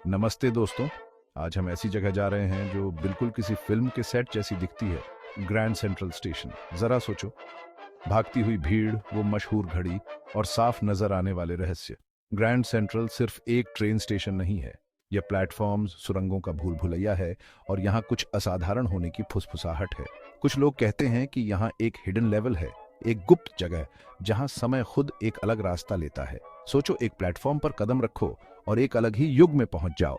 नमस्ते दोस्तों। आज हम ऐसी जगह जा रहे हैं जो बिल्कुल किसी फिल्म के सेट जैसी दिखती है। Grand central station. जरा सोचो, भागती हुई भीड़, वो मशहूर घड़ी और साफ नजर आने वाले रहस्य। ग्रैंड सेंट्रल सिर्फ एक ट्रेन स्टेशन नहीं है। यह प्लेटफॉर्म्स, सुरंगों का भूल भुलैया है और यहाँ कुछ असाधारण होने की फुसफुसाहट है। कुछ लोग कहते हैं कि यहाँ एक हिडन लेवल है, एक गुप्त जगह जहाँ समय खुद एक अलग रास्ता लेता है। सोचो, एक प्लेटफॉर्म पर कदम रखो और एक अलग ही युग में पहुंच जाओ।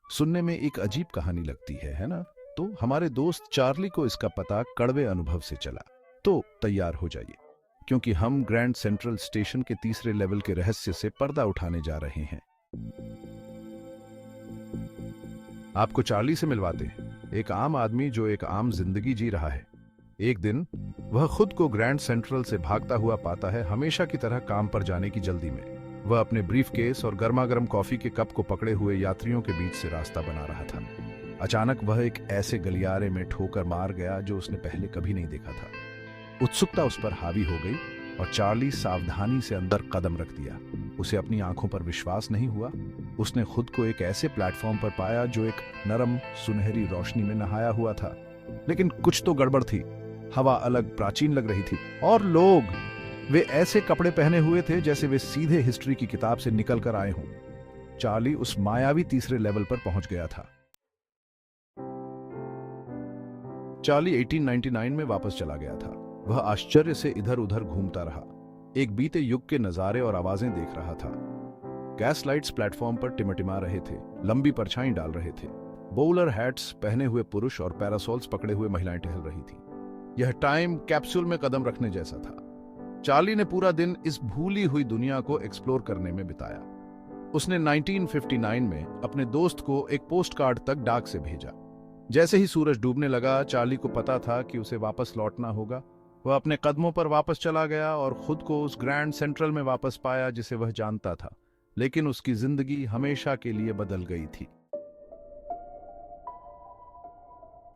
सुनने में एक अजीब कहानी लगती है ना? तो हमारे दोस्त चार्ली को इसका पता कड़वे अनुभव से चला। तो तैयार हो जाइए, क्योंकि हम ग्रैंड सेंट्रल स्टेशन के तीसरे लेवल के रहस्य से पर्दा उठाने जा रहे हैं। आपको चार्ली से मिलवाते हैं, एक आम आदमी जो एक आम जिंदगी जी रहा है। एक दिन वह खुद को ग्रैंड सेंट्रल से भागता हुआ पाता है, हमेशा की तरह काम पर जाने की जल्दी में। वह अपने ब्रीफकेस और गर्मा गर्म कॉफी के कप को पकड़े हुए यात्रियों के बीच से रास्ता बना रहा था। अचानक वह एक ऐसे गलियारे में ठोकर मार गया जो उसने पहले कभी नहीं देखा था। उत्सुकता उस पर हावी हो गई और चार्ली सावधानी से अंदर कदम रख दिया। उसे अपनी आंखों पर विश्वास नहीं हुआ। उसने खुद को एक ऐसे प्लेटफॉर्म पर पाया जो एक नरम सुनहरी रोशनी में नहाया हुआ था। लेकिन कुछ तो गड़बड़ थी। हवा अलग, प्राचीन लग रही थी, और लोग, वे ऐसे कपड़े पहने हुए थे जैसे वे सीधे हिस्ट्री की किताब से निकल कर आए हों। चार्ली उस मायावी तीसरे लेवल पर पहुंच गया था। चार्ली 1899 में वापस चला गया था। वह आश्चर्य से इधर उधर घूमता रहा, एक बीते युग के नजारे और आवाजें देख रहा था। गैस लाइट्स प्लेटफॉर्म पर टिमटिमा रहे थे, लंबी परछाई डाल रहे थे। बोलर हैट्स पहने हुए पुरुष और पैरासोल्स पकड़े हुए महिलाएं टहल रही थी। यह टाइम कैप्सूल में कदम रखने जैसा था। चार्ली ने पूरा दिन इस भूली हुई दुनिया को एक्सप्लोर करने में बिताया। उसने 1959 में अपने दोस्त को एक पोस्ट कार्ड तक डाक से भेजा। जैसे ही सूरज डूबने लगा, चार्ली को पता था कि उसे वापस लौटना होगा। वह अपने कदमों पर वापस चला गया और खुद को उस ग्रैंड सेंट्रल में वापस पाया जिसे वह जानता था। लेकिन उसकी जिंदगी हमेशा के लिए बदल गई थी।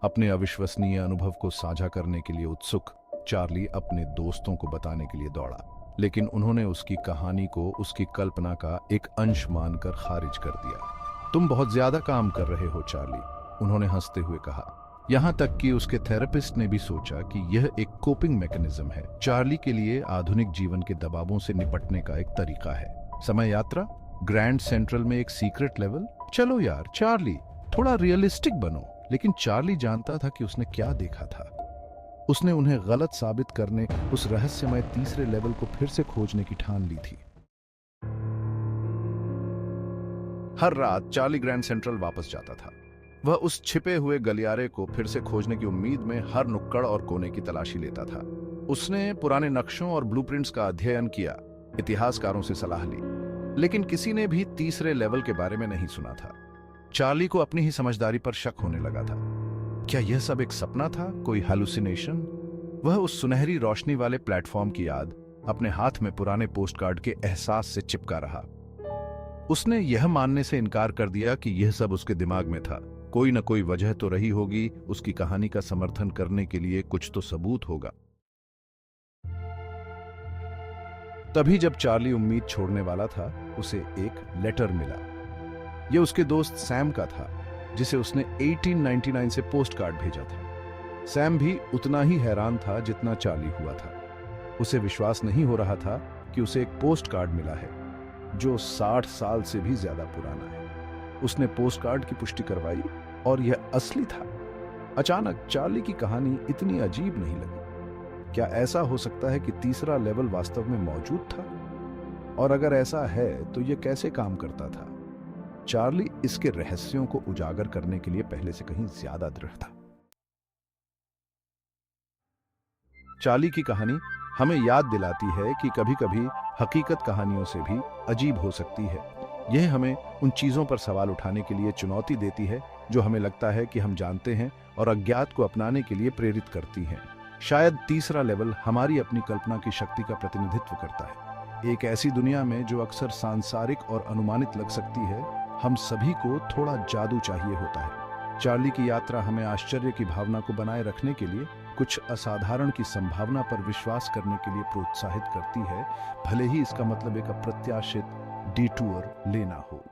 अपने अविश्वसनीय अनुभव को साझा करने के लिए उत्सुक चार्ली अपने दोस्तों को बताने के लिए दौड़ा, लेकिन उन्होंने उसकी कहानी को उसकी कल्पना का एक अंश मानकर खारिज कर दिया। तुम बहुत ज्यादा काम कर रहे हो चार्ली, उन्होंने हंसते हुए कहा। यहां तक कि उसके थेरेपिस्ट ने भी सोचा कि यह एक कोपिंग मैकेनिज्म है, चार्ली के लिए आधुनिक जीवन के दबावों से निपटने का एक तरीका है। समय यात्रा, ग्रैंड सेंट्रल में एक सीक्रेट लेवल। चलो यार चार्ली, थोड़ा रियलिस्टिक बनो। लेकिन चार्ली जानता था कि उसने क्या देखा था। उसने उन्हें गलत साबित करने, उस रहस्यमय तीसरे लेवल को फिर से खोजने की ठान ली थी। हर रात चार्ली ग्रैंड सेंट्रल वापस जाता था। वह उस छिपे हुए गलियारे को फिर से खोजने की उम्मीद में हर नुक्कड़ और कोने की तलाशी लेता था। उसने पुराने नक्शों और ब्लूप्रिंट्स का अध्ययन किया, इतिहासकारों से सलाह ली, लेकिन किसी ने भी तीसरे लेवल के बारे में नहीं सुना था। चार्ली को अपनी ही समझदारी पर शक होने लगा था। क्या यह सब एक सपना था, कोई हैलुसिनेशन? वह उस सुनहरी रोशनी वाले प्लेटफॉर्म की याद, अपने हाथ में पुराने पोस्टकार्ड के एहसास से चिपका रहा। उसने यह मानने से इनकार कर दिया कि यह सब उसके दिमाग में था। कोई न कोई वजह तो रही होगी, उसकी कहानी का समर्थन करने के लिए कुछ तो सबूत होगा। तभी जब चार्ली उम्मीद छोड़ने वाला था, उसे एक लेटर मिला। यह उसके दोस्त सैम का था, जिसे उसने 1899 से पोस्ट कार्ड भेजा था। सैम भी उतना ही हैरान था जितना चार्ली हुआ था। उसे विश्वास नहीं हो रहा था कि उसे एक पोस्ट कार्ड मिला है जो 60 साल से भी ज्यादा पुराना है। उसने पोस्ट कार्ड की पुष्टि करवाई और यह असली था। अचानक चार्ली की कहानी इतनी अजीब नहीं लगी। क्या ऐसा हो सकता है कि तीसरा लेवल वास्तव में मौजूद था? और अगर ऐसा है तो यह कैसे काम करता था? चार्ली इसके रहस्यों को उजागर करने के लिए पहले से कहीं ज्यादा दृढ़ था। चार्ली की कहानी हमें याद दिलाती है कि कभी-कभी हकीकत कहानियों से भी अजीब हो सकती है। यह हमें उन चीजों पर सवाल उठाने के लिए चुनौती देती है जो हमें लगता है कि हम जानते हैं, और अज्ञात को अपनाने के लिए प्रेरित करती हैं। शायद तीसरा लेवल हमारी अपनी कल्पना की शक्ति का प्रतिनिधित्व करता है। एक ऐसी दुनिया में जो अक्सर सांसारिक और अनुमानित लग सकती है, हम सभी को थोड़ा जादू चाहिए होता है। चार्ली की यात्रा हमें आश्चर्य की भावना को बनाए रखने के लिए, कुछ असाधारण की संभावना पर विश्वास करने के लिए प्रोत्साहित करती है, भले ही इसका मतलब एक अप्रत्याशित डिटूर लेना हो।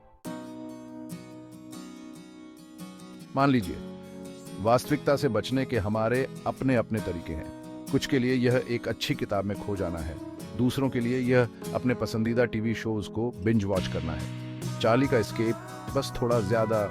मान लीजिए, वास्तविकता से बचने के हमारे अपने अपने तरीके हैं। कुछ के लिए यह एक अच्छी किताब में खो जाना है, दूसरों के लिए यह अपने पसंदीदा टीवी शोज को बिंज वॉच करना है। चार्ली का एस्केप बस थोड़ा ज्यादा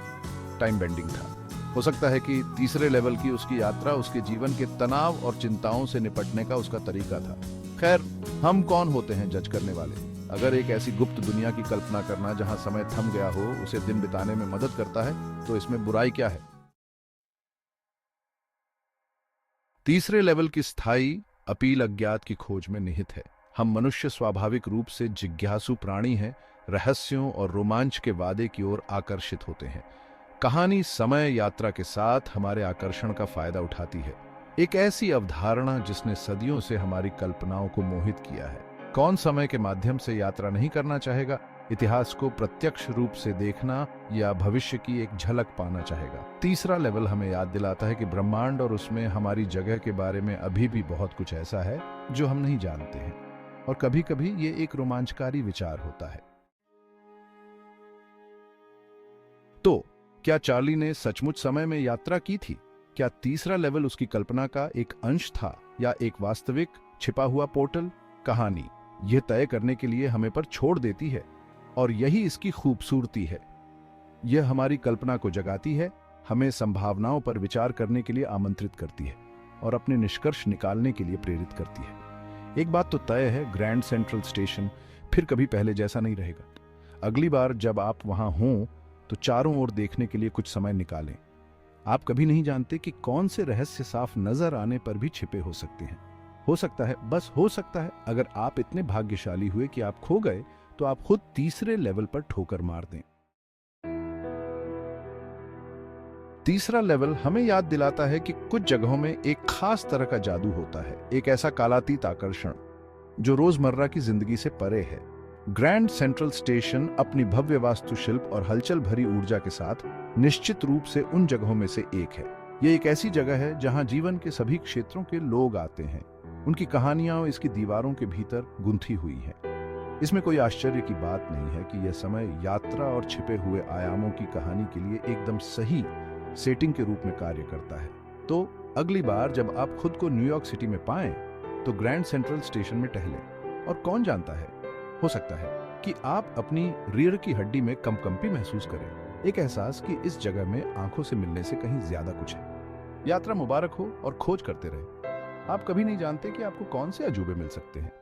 टाइम बेंडिंग था। हो सकता है कि तीसरे लेवल की उसकी यात्रा उसके जीवन के तनाव और चिंताओं से निपटने का उसका तरीका था। खैर, हम कौन होते हैं जज करने वाले? अगर एक ऐसी गुप्त दुनिया की कल्पना करना जहां समय थम गया हो उसे दिन बिताने में मदद करता है, तो इसमें बुराई क्या है? तीसरे लेवल की स्थायी अपील अज्ञात की खोज में निहित है। हम मनुष्य स्वाभाविक रूप से जिज्ञासु प्राणी हैं, रहस्यों और रोमांच के वादे की ओर आकर्षित होते हैं। कहानी समय यात्रा के साथ हमारे आकर्षण का फायदा उठाती है, एक ऐसी अवधारणा जिसने सदियों से हमारी कल्पनाओं को मोहित किया है। कौन समय के माध्यम से यात्रा नहीं करना चाहेगा? इतिहास को प्रत्यक्ष रूप से देखना या भविष्य की एक झलक पाना चाहेगा। तीसरा लेवल हमें याद दिलाता है कि ब्रह्मांड और उसमें हमारी जगह के बारे में अभी भी बहुत कुछ ऐसा है जो हम नहीं जानते हैं, और कभी-कभी ये एक रोमांचकारी विचार होता है। तो क्या चार्ली ने सचमुच समय में यात्रा की थी? क्या तीसरा लेवल उसकी कल्पना का एक अंश था या एक वास्तविक छिपा हुआ पोर्टल? कहानी यह तय करने के लिए हमें पर छोड़ देती है, और यही इसकी खूबसूरती है। यह हमारी कल्पना को जगाती है, हमें संभावनाओं पर विचार करने के लिए आमंत्रित करती है और अपने निष्कर्ष निकालने के लिए प्रेरित करती है। एक बात तो तय है, ग्रैंड सेंट्रल स्टेशन फिर कभी पहले जैसा नहीं रहेगा। अगली बार जब आप वहां हों तो चारों ओर देखने के लिए कुछ समय निकालें। आप कभी नहीं जानते कि कौन से रहस्य साफ नजर आने पर भी छिपे हो सकते हैं। हो सकता है, बस हो सकता है, अगर आप इतने भाग्यशाली हुए कि आप खो गए तो आप खुद तीसरे लेवल पर ठोकर मार दें। तीसरा लेवल हमें याद दिलाता है कि कुछ जगहों में एक खास तरह का जादू होता है, एक ऐसा कालातीत आकर्षण जो रोजमर्रा की जिंदगी से परे है। ग्रैंड सेंट्रल स्टेशन अपनी भव्य वास्तुशिल्प और हलचल भरी ऊर्जा के साथ निश्चित रूप से उन जगहों में से एक है। ये एक ऐसी जगह है जहां जीवन के सभी क्षेत्रों के लोग आते हैं। उनकी कहानियां इसकी दीवारों के भीतर गुंथी हुई हैं। इसमें कोई आश्चर्य की बात नहीं है कि यह समय यात्रा और छिपे हुए आयामों की कहानी के लिए एकदम सही सेटिंग के रूप में कार्य करता है। तो अगली बार जब आप खुद को न्यूयॉर्क सिटी में पाएं तो ग्रैंड सेंट्रल स्टेशन में टहलें, और कौन जानता है, हो सकता है कि आप अपनी रीढ़ की हड्डी में कंपकंपी महसूस करें, एक एहसास कि इस जगह में आंखों से मिलने से कहीं ज्यादा कुछ है। यात्रा मुबारक हो और खोज करते रहे। आप कभी नहीं जानते कि आपको कौन से अजूबे मिल सकते हैं।